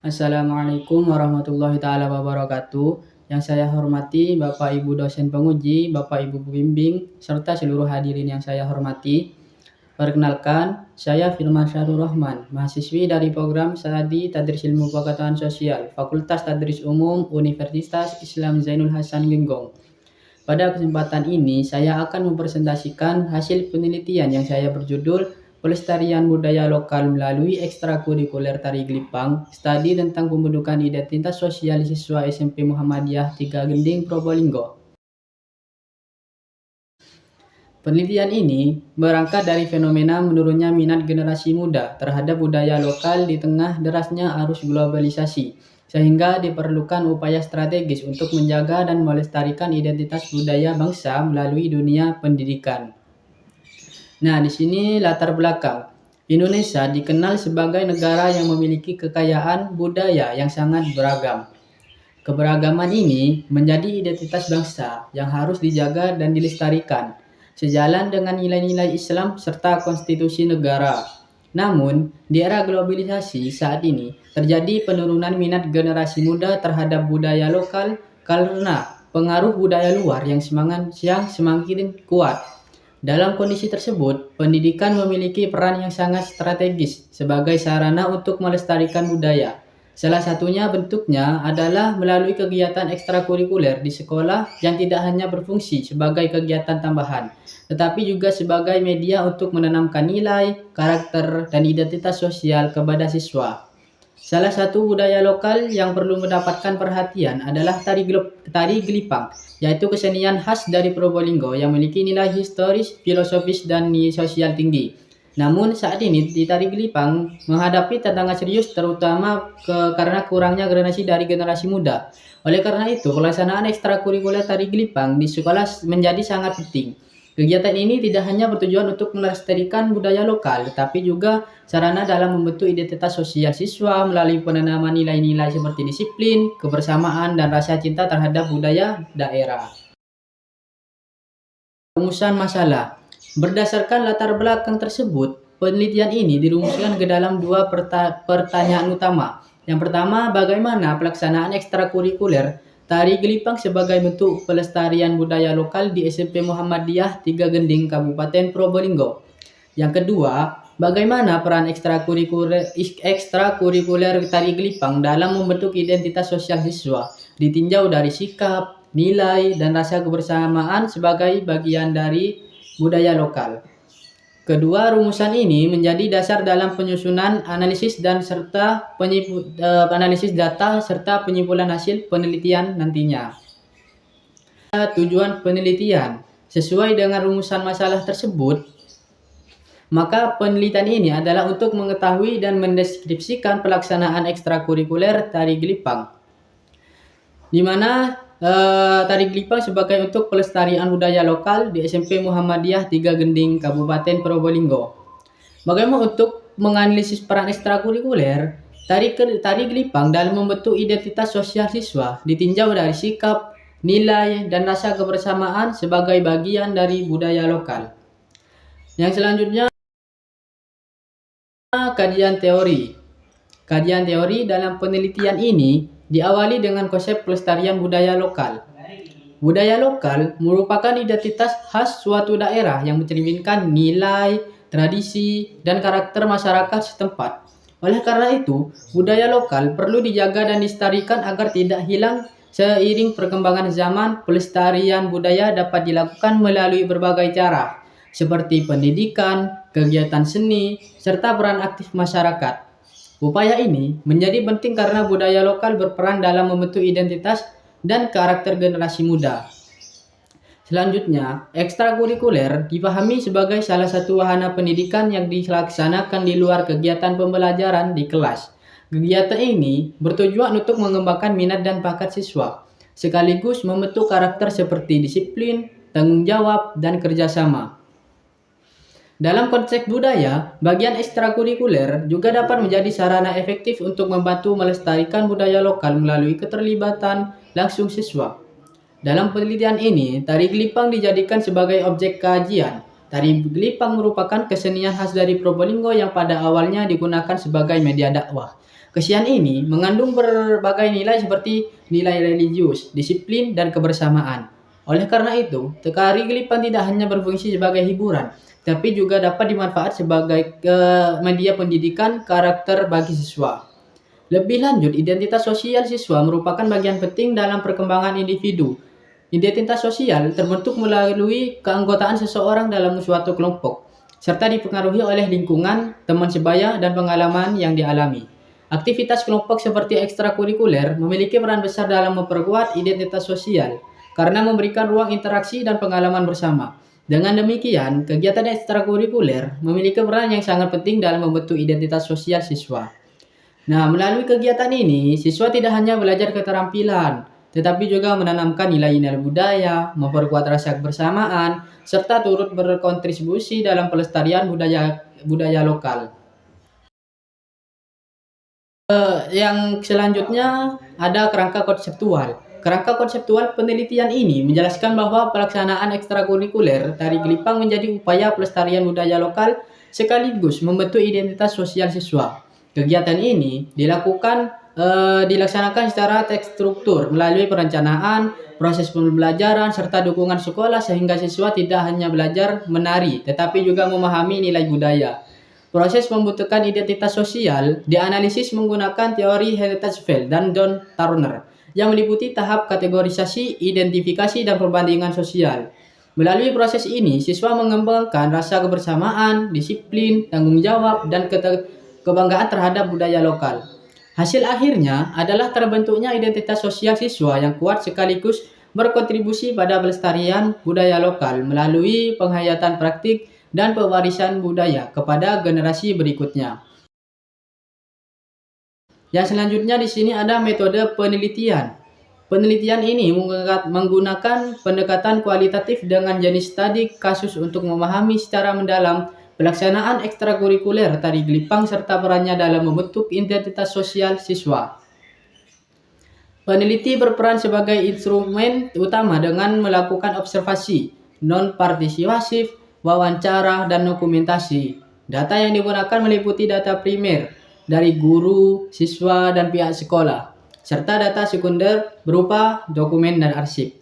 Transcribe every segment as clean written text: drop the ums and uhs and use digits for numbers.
Assalamualaikum warahmatullahi taala wabarakatuh. Yang saya hormati Bapak Ibu dosen penguji, Bapak Ibu pembimbing, serta seluruh hadirin yang saya hormati. Perkenalkan, saya Firman Syarul Rahman, mahasiswi dari program Studi Tadris Ilmu Pengetahuan Sosial, Fakultas Tadris Umum Universitas Islam Zainul Hasan Genggong. Pada kesempatan ini, saya akan mempresentasikan hasil penelitian yang saya berjudul Pelestarian Budaya Lokal melalui Ekstrakurikuler Tari Gelipang, studi tentang pembentukan identitas sosial siswa SMP Muhammadiyah 3 Gending Probolinggo. Penelitian ini berangkat dari fenomena menurunnya minat generasi muda terhadap budaya lokal di tengah derasnya arus globalisasi, sehingga diperlukan upaya strategis untuk menjaga dan melestarikan identitas budaya bangsa melalui dunia pendidikan. Nah, di sini latar belakang. Indonesia dikenal sebagai negara yang memiliki kekayaan budaya yang sangat beragam. Keberagaman ini menjadi identitas bangsa yang harus dijaga dan dilestarikan, sejalan dengan nilai-nilai Islam serta konstitusi negara. Namun, di era globalisasi saat ini, terjadi penurunan minat generasi muda terhadap budaya lokal karena pengaruh budaya luar yang semakin kuat. Dalam kondisi tersebut, pendidikan memiliki peran yang sangat strategis sebagai sarana untuk melestarikan budaya. Salah satunya bentuknya adalah melalui kegiatan ekstrakurikuler di sekolah yang tidak hanya berfungsi sebagai kegiatan tambahan, tetapi juga sebagai media untuk menanamkan nilai, karakter, dan identitas sosial kepada siswa. Salah satu budaya lokal yang perlu mendapatkan perhatian adalah tari gelipang, yaitu kesenian khas dari Probolinggo yang memiliki nilai historis, filosofis, dan nilai sosial tinggi. Namun saat ini di tari gelipang menghadapi tantangan serius terutama karena kurangnya generasi muda. Oleh karena itu, pelaksanaan ekstrakurikuler tari gelipang di sekolah menjadi sangat penting. Kegiatan ini tidak hanya bertujuan untuk melestarikan budaya lokal, tetapi juga sarana dalam membentuk identitas sosial siswa melalui penanaman nilai-nilai seperti disiplin, kebersamaan, dan rasa cinta terhadap budaya daerah. Rumusan masalah. Berdasarkan latar belakang tersebut, penelitian ini dirumuskan ke dalam dua pertanyaan utama. Yang pertama, bagaimana pelaksanaan ekstrakurikuler tari gelipang sebagai bentuk pelestarian budaya lokal di SMP Muhammadiyah 3 Gending, Kabupaten Probolinggo. Yang kedua, bagaimana peran ekstrakurikuler tari gelipang dalam membentuk identitas sosial siswa, ditinjau dari sikap, nilai, dan rasa kebersamaan sebagai bagian dari budaya lokal. Kedua rumusan ini menjadi dasar dalam penyusunan analisis analisis data serta penyimpulan hasil penelitian nantinya. Tujuan penelitian sesuai dengan rumusan masalah tersebut, maka penelitian ini adalah untuk mengetahui dan mendeskripsikan pelaksanaan ekstrakurikuler tari gelipang, di mana tari gelipang sebagai untuk pelestarian budaya lokal di SMP Muhammadiyah 3 Gending, Kabupaten Probolinggo. Bagaimana untuk menganalisis peran ekstrakurikuler tari gelipang dalam membentuk identitas sosial siswa, ditinjau dari sikap, nilai, dan rasa kebersamaan sebagai bagian dari budaya lokal. Yang selanjutnya, kajian teori. Kajian teori dalam penelitian ini diawali dengan konsep pelestarian budaya lokal. Budaya lokal merupakan identitas khas suatu daerah yang mencerminkan nilai, tradisi, dan karakter masyarakat setempat. Oleh karena itu, budaya lokal perlu dijaga dan dilestarikan agar tidak hilang seiring perkembangan zaman. Pelestarian budaya dapat dilakukan melalui berbagai cara, seperti pendidikan, kegiatan seni, serta peran aktif masyarakat. Upaya ini menjadi penting karena budaya lokal berperan dalam membentuk identitas dan karakter generasi muda. Selanjutnya, ekstrakurikuler dipahami sebagai salah satu wahana pendidikan yang dilaksanakan di luar kegiatan pembelajaran di kelas. Kegiatan ini bertujuan untuk mengembangkan minat dan bakat siswa, sekaligus membentuk karakter seperti disiplin, tanggung jawab, dan kerjasama. Dalam konteks budaya, bagian ekstrakurikuler juga dapat menjadi sarana efektif untuk membantu melestarikan budaya lokal melalui keterlibatan langsung siswa. Dalam penelitian ini, tari gelipang dijadikan sebagai objek kajian. Tari gelipang merupakan kesenian khas dari Probolinggo yang pada awalnya digunakan sebagai media dakwah. Kesian ini mengandung berbagai nilai seperti nilai religius, disiplin, dan kebersamaan. Oleh karena itu, Tari Gelipang tidak hanya berfungsi sebagai hiburan, tapi juga dapat dimanfaat sebagai media pendidikan karakter bagi siswa. Lebih lanjut, identitas sosial siswa merupakan bagian penting dalam perkembangan individu. Identitas sosial terbentuk melalui keanggotaan seseorang dalam suatu kelompok, serta dipengaruhi oleh lingkungan, teman sebaya, dan pengalaman yang dialami. Aktivitas kelompok seperti ekstrakurikuler memiliki peran besar dalam memperkuat identitas sosial karena memberikan ruang interaksi dan pengalaman bersama. Dengan demikian, kegiatan ekstrakurikuler memiliki peran yang sangat penting dalam membentuk identitas sosial siswa. Nah, melalui kegiatan ini, siswa tidak hanya belajar keterampilan, tetapi juga menanamkan nilai-nilai budaya, memperkuat rasa kebersamaan, serta turut berkontribusi dalam pelestarian budaya lokal. Yang selanjutnya ada kerangka konseptual. Kerangka konseptual penelitian ini menjelaskan bahwa pelaksanaan ekstrakurikuler Tari Gelipang menjadi upaya pelestarian budaya lokal sekaligus membentuk identitas sosial siswa. Kegiatan ini dilaksanakan secara terstruktur melalui perencanaan, proses pembelajaran, serta dukungan sekolah sehingga siswa tidak hanya belajar menari, tetapi juga memahami nilai budaya. Proses pembentukan identitas sosial dianalisis menggunakan teori Heritage Field dan John Turner yang meliputi tahap kategorisasi, identifikasi, dan perbandingan sosial. Melalui proses ini, siswa mengembangkan rasa kebersamaan, disiplin, tanggung jawab, dan kebanggaan terhadap budaya lokal. Hasil akhirnya adalah terbentuknya identitas sosial siswa yang kuat sekaligus berkontribusi pada pelestarian budaya lokal melalui penghayatan praktik dan pewarisan budaya kepada generasi berikutnya. Yang selanjutnya di sini ada metode penelitian. Penelitian ini menggunakan pendekatan kualitatif dengan jenis studi kasus untuk memahami secara mendalam pelaksanaan ekstrakurikuler Tari Gelipang serta perannya dalam membentuk identitas sosial siswa. Peneliti berperan sebagai instrumen utama dengan melakukan observasi non-partisipasif, wawancara, dan dokumentasi. Data yang digunakan meliputi data primer dari guru, siswa, dan pihak sekolah, serta data sekunder berupa dokumen dan arsip.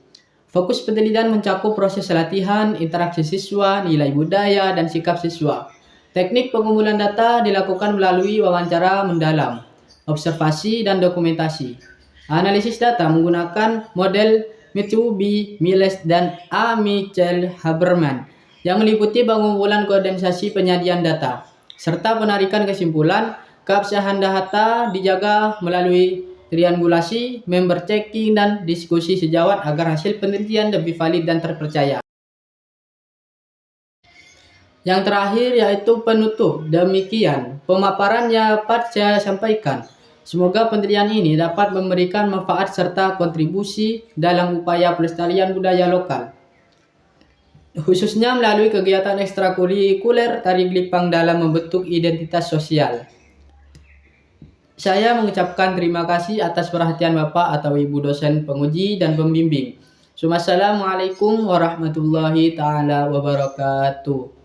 Fokus penelitian mencakup proses latihan, interaksi siswa, nilai budaya, dan sikap siswa. Teknik pengumpulan data dilakukan melalui wawancara mendalam, observasi, dan dokumentasi. Analisis data menggunakan model Matthew B. Miles dan A. Michael Haberman yang meliputi pengumpulan kondensasi penyajian data, serta penarikan kesimpulan. Keabsahan data dijaga melalui triangulasi, member checking, dan diskusi sejawat agar hasil penelitian lebih valid dan terpercaya. Yang terakhir yaitu penutup. Demikian pemaparan yang dapat saya sampaikan. Semoga penelitian ini dapat memberikan manfaat serta kontribusi dalam upaya pelestarian budaya lokal, khususnya melalui kegiatan ekstrakurikuler Tari Gelipang dalam membentuk identitas sosial. Saya mengucapkan terima kasih atas perhatian Bapak atau Ibu dosen penguji dan pembimbing. Wassalamualaikum warahmatullahi taala wabarakatuh.